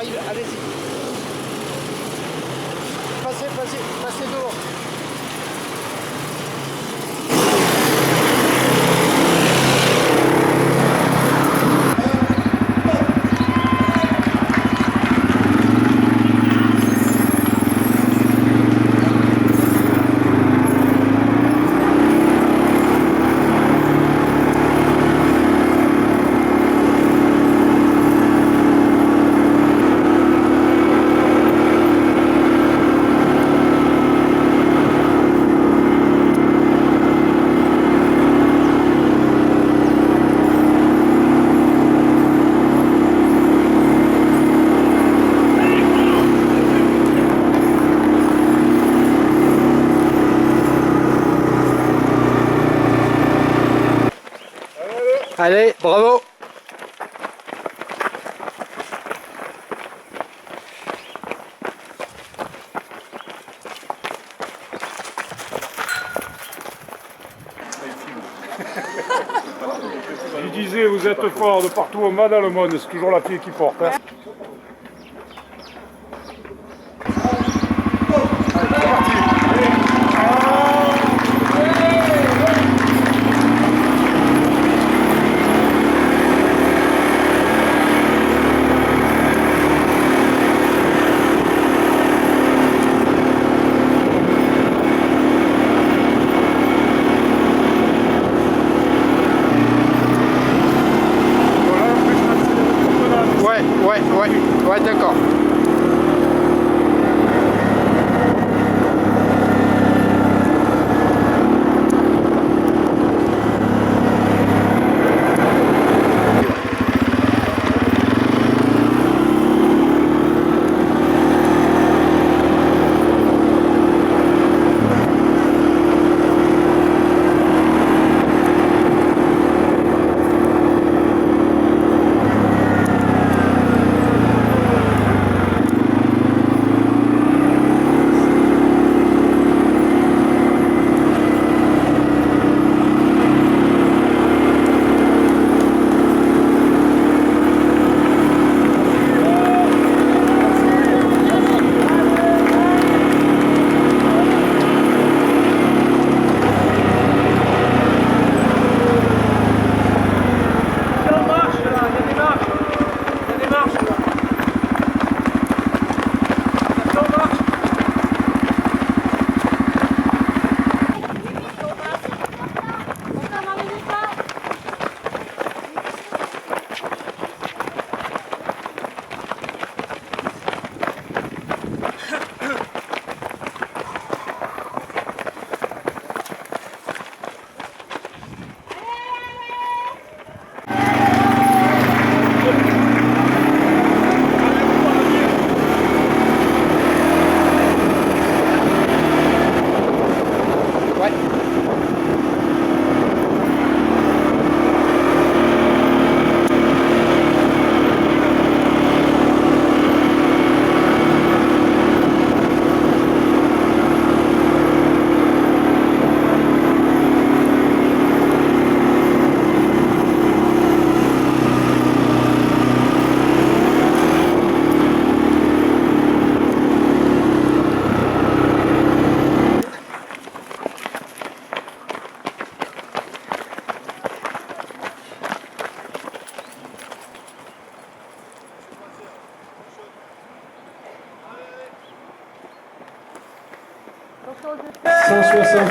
J'arrive, allez-y. Passez dehors. Allez, bravo! Je disais, vous êtes fort de partout au monde dans le monde, c'est toujours la fille qui porte. Hein. Ouais, d'accord.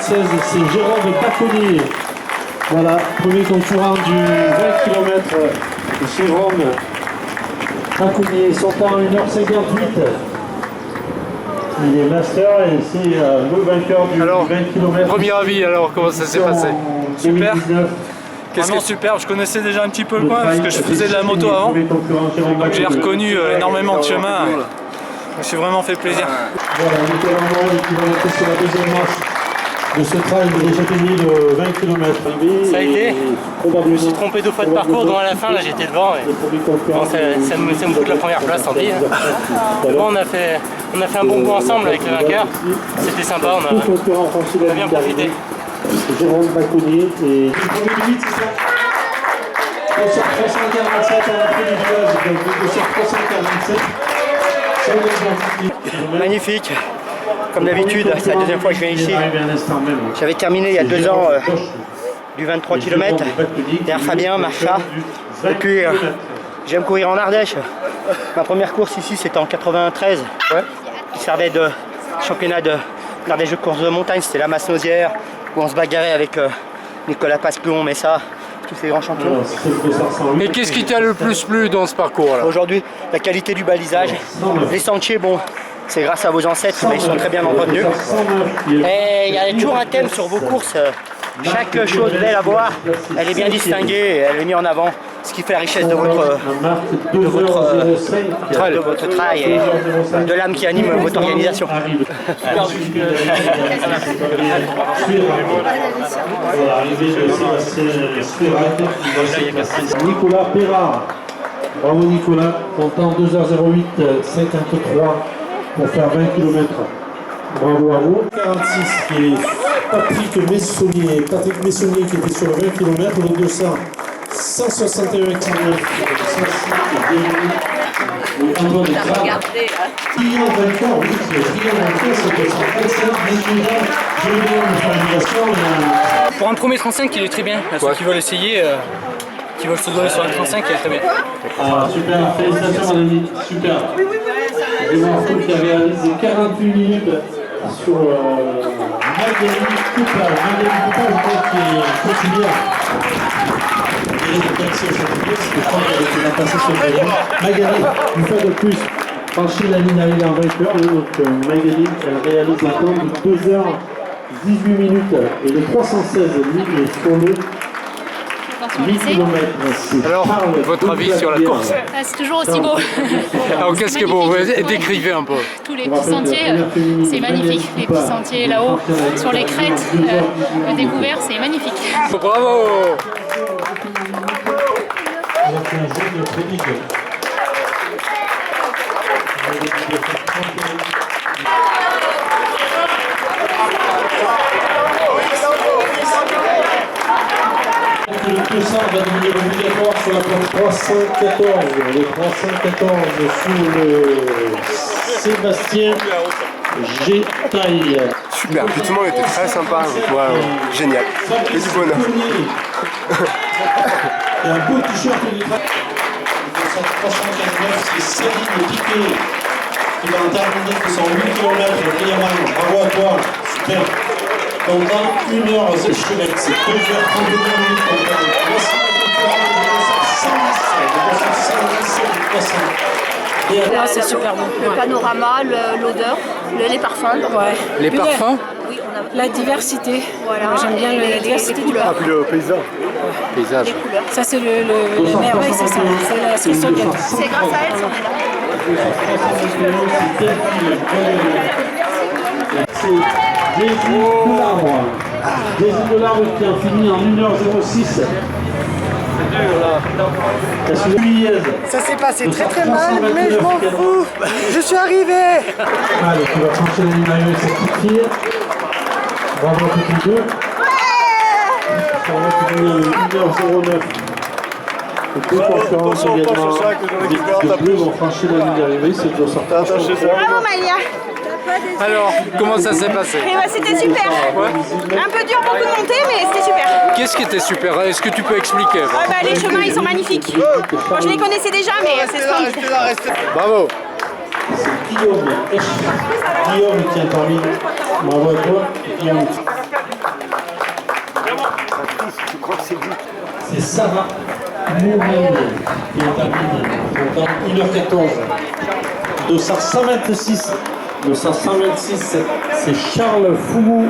C'est Jérôme Baconnier. Voilà, premier concurrent du 20 km de Jérôme Baconnier. Son temps 1h58. Il est master et c'est le vainqueur du 20 km. Premier avis, alors comment ça s'est passé? Super. Vraiment superbe, je connaissais déjà un petit peu le coin parce que je faisais de la moto avant. Donc j'ai reconnu énormément de chemins. Je me suis vraiment fait plaisir. Voilà, Nicolas Moine qui va monter sur la deuxième marche de ce trail de Châtaignier de 20 km. Ça a été. Je me suis trompé 2 fois de parcours, dont à la fin, là j'étais devant. Et bon, ça me fout la première place, tant pis. Bon, on a fait un bon coup ensemble avec le vainqueur. C'était sympa, on a bien profité. Jérôme Baconnier et le premier du 8, c'est ça 347 à l'entrée du village, donc 347. Magnifique, comme d'habitude, c'est la deuxième fois que je viens ici. J'avais terminé il y a 2 ans du 23 km derrière Fabien, Marcha. Et puis j'aime courir en Ardèche. Ma première course ici c'était en 93, qui servait de championnat d'Ardèche de course de montagne. C'était la Masse-Nausière où on se bagarrait avec Nicolas Pasclon, Messa, tous ces grands champions. Et qu'est-ce qui t'a le plus plu dans ce parcours là? Aujourd'hui, la qualité du balisage, les sentiers, bon, c'est grâce à vos ancêtres, mais ils sont très bien entretenus. Et il y a toujours un thème sur vos courses. Chaque chose belle à voir, elle est bien distinguée, elle est mise en avant, ce qui fait la richesse de votre trail et de l'âme qui anime votre organisation. Nicolas Perrard. Bravo Nicolas, ton temps 2h08, 53 pour faire 20 km. Bravo à vous. 46 qui est Patrick Messonnier. Patrick Messonnier qui était sur 20 km, le 200, 161 km. Antoine de Clark. Triant vainqueur, oui, Triant vainqueur, c'est 235. Pour un premier 35, il est très bien. Ceux qui veulent essayer, qui veulent se donner sur un 35, il est très bien. Ah, super, félicitations Madame, super. Je vais voir qui a réalisé 48 minutes sur Magali Coupa. Magali Coupa, je crois qu'il est quotidien. Il est taxé aujourd'hui, parce que je crois qu'elle était la passée sur le vélo. Magali, une fois de plus, franchit la ligne arrivée en vainqueur. Donc Magali, elle réalise un temps de 2h18 minutes et de 316 lignes sur le 8 km. Alors, votre avis sur la course? C'est toujours aussi beau. Alors, qu'est-ce que vous décrivez un peu? Tous les petits sentiers, c'est magnifique. Les petits sentiers là-haut, sur les crêtes, le découvert, c'est magnifique. Bravo! Le 200 va devenir obligatoire sur la plage 314. Le 314 sous le Sébastien Gétaille. Super, puis tout le monde était très sympa, génial, et du bonheur. Il y a un beau t-shirt du 349, c'est Céline Piquet qui va en terminer de son 8 km brillamment. Bravo à toi, super. Pendant 1h, c'est chouette, c'est 2h32 minutes. Voici Là, c'est super bon. Le panorama, l'odeur, les parfums. Ouais. Les parfums? Oui, on a La diversité. voilà. J'aime bien la diversité du Ah, puis le paysage. Paysage. Ça, c'est le merveille, c'est ça. C'est la cerise sur le gâteau. C'est grâce à elle si on est là. Jésus de l'arbre qui a fini en 1h06. Ça s'est passé très mal, mais je m'en fous. Je suis arrivé. Allez, tu vas franchir la ligne d'arrivée avec cette petite fille. Bravo à toutes les deux. Ça va finir 1h09. Et deux concurrences également. Les bleus vont franchir la ligne d'arrivée, c'est de sortir. Bravo Malia. Alors, comment ça s'est passé? Et bah, c'était super. Un peu dur, beaucoup de montées, mais c'était super. Qu'est-ce qui était super? Est-ce que tu peux expliquer? Les chemins, ils sont magnifiques. Bon, je les connaissais déjà, mais c'est splendide. Bravo! C'est Guillaume qui a parmi nous. Bravo à toi, Guillaume. C'est Sarah Mourel qui est terminé. Pourtant 1h14. 226. 226, c'est Charles Foumou.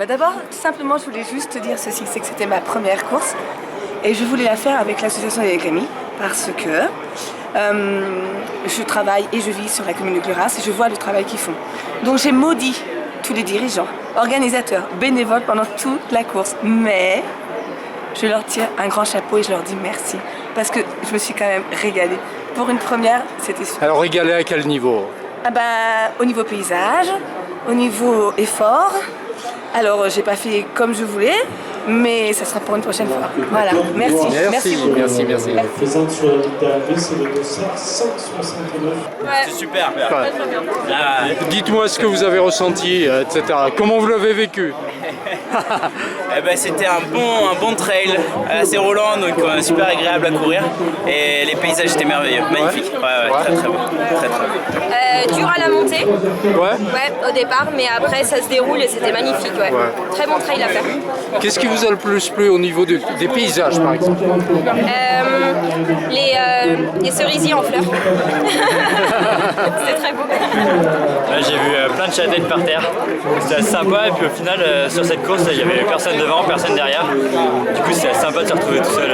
D'abord, tout simplement, je voulais juste te dire ceci, c'est que c'était ma première course et je voulais la faire avec l'association des Camille parce que je travaille et je vis sur la commune de Gluras et je vois le travail qu'ils font. Donc j'ai maudit tous les dirigeants, organisateurs, bénévoles pendant toute la course, mais je leur tire un grand chapeau et je leur dis merci parce que je me suis quand même régalée. Pour une première, c'était super. Alors, régalé à quel niveau? Au niveau paysage, au niveau effort. Alors j'ai pas fait comme je voulais, mais ça sera pour une prochaine fois. Voilà, merci. Merci beaucoup. Merci. Présente sur la ligne d'arrivée, c'est le dossard 169. C'est super. Dites-moi ce que vous avez ressenti, etc. Comment vous l'avez vécu? Eh ben, c'était un bon trail, assez roulant, donc super agréable à courir. Et les paysages étaient merveilleux, magnifiques. Ouais, très beau. Très beau. Dur à la montée, Ouais. au départ, mais après ça se déroule et c'était magnifique. Très bon trail à faire. Qu'est-ce qui vous a le plus plu au niveau des paysages, par exemple? Les cerisiers en fleurs. C'était très beau. J'ai vu plein de châtaignes par terre. C'était sympa et puis au final sur cette course il n'y avait personne devant, personne derrière. Du coup c'était sympa de se retrouver tout seul.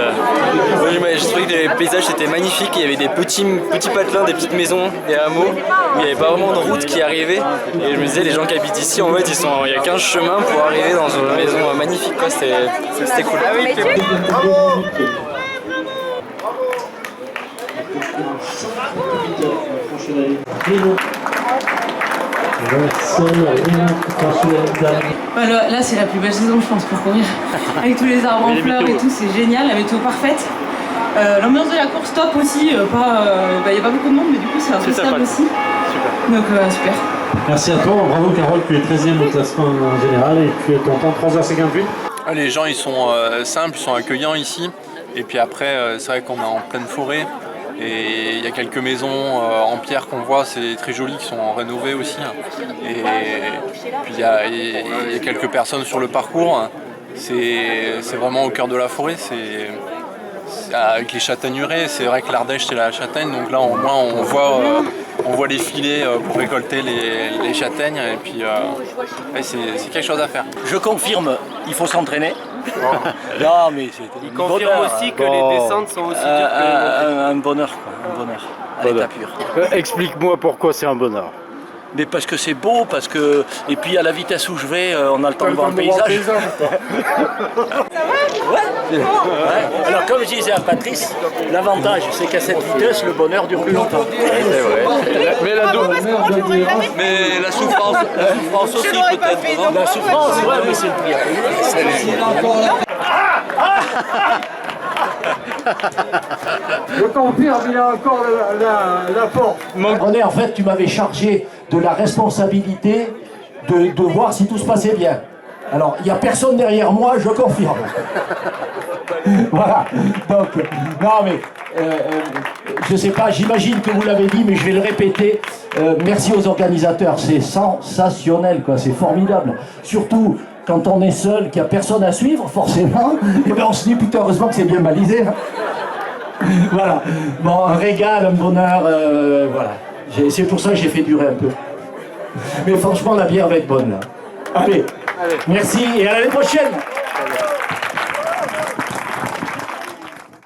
Oui, j'ai trouvé que les paysages étaient magnifiques. Il y avait des petits patelins, des petites maisons, des hameaux. Où il n'y avait pas vraiment de route qui arrivait. Et je me disais, les gens qui habitent ici, en fait, il y a 15 chemins pour arriver dans une maison magnifique. C'était cool. Là, c'est la plus belle saison, je pense, pour courir. Avec tous les arbres en fleurs et tout, c'est génial, la météo parfaite. L'ambiance de la course top aussi, il n'y a pas beaucoup de monde, mais du coup, c'est appréciable aussi. Donc, super. Merci à toi, bravo Carole, tu es 13e au classement en général et tu es ton temps 3h58. Les gens ils sont simples, ils sont accueillants ici. Et puis après, c'est vrai qu'on est en pleine forêt. Et il y a quelques maisons en pierre qu'on voit, c'est très joli, qui sont rénovées aussi. Et puis il y a quelques personnes sur le parcours. C'est vraiment au cœur de la forêt. Avec les châtaignurées, c'est vrai que l'Ardèche c'est la châtaigne, donc là au moins on voit les filets pour récolter les châtaignes et puis c'est quelque chose à faire. Je confirme, il faut s'entraîner. Non mais c'est il confirme aussi que les descentes sont aussi dures que un bonheur quoi, un bonheur à l'état pur. Explique-moi pourquoi c'est un bonheur. Mais parce que c'est beau, parce que et puis à la vitesse où je vais, on a le temps de voir le paysage. Ouais. Alors comme je disais à Patrice, l'avantage c'est qu'à cette vitesse, le bonheur dure plus longtemps. Mais la souffrance aussi peut-être. La souffrance, ouais, mais c'est le prix à payer. Je confirme, il a encore la force. René, en fait, tu m'avais chargé de la responsabilité de voir si tout se passait bien. Alors, il n'y a personne derrière moi, je confirme. Voilà. Donc, non mais, je sais pas, j'imagine que vous l'avez dit, mais je vais le répéter. Merci aux organisateurs, c'est sensationnel, quoi, c'est formidable. Surtout quand on est seul, qu'il n'y a personne à suivre, forcément, et bien on se dit, putain, heureusement que c'est bien balisé. Hein. Voilà. Bon, un régal, un bonheur, voilà. C'est pour ça que j'ai fait durer un peu. Mais franchement, la bière va être bonne, là. Allez. Merci, et à l'année prochaine.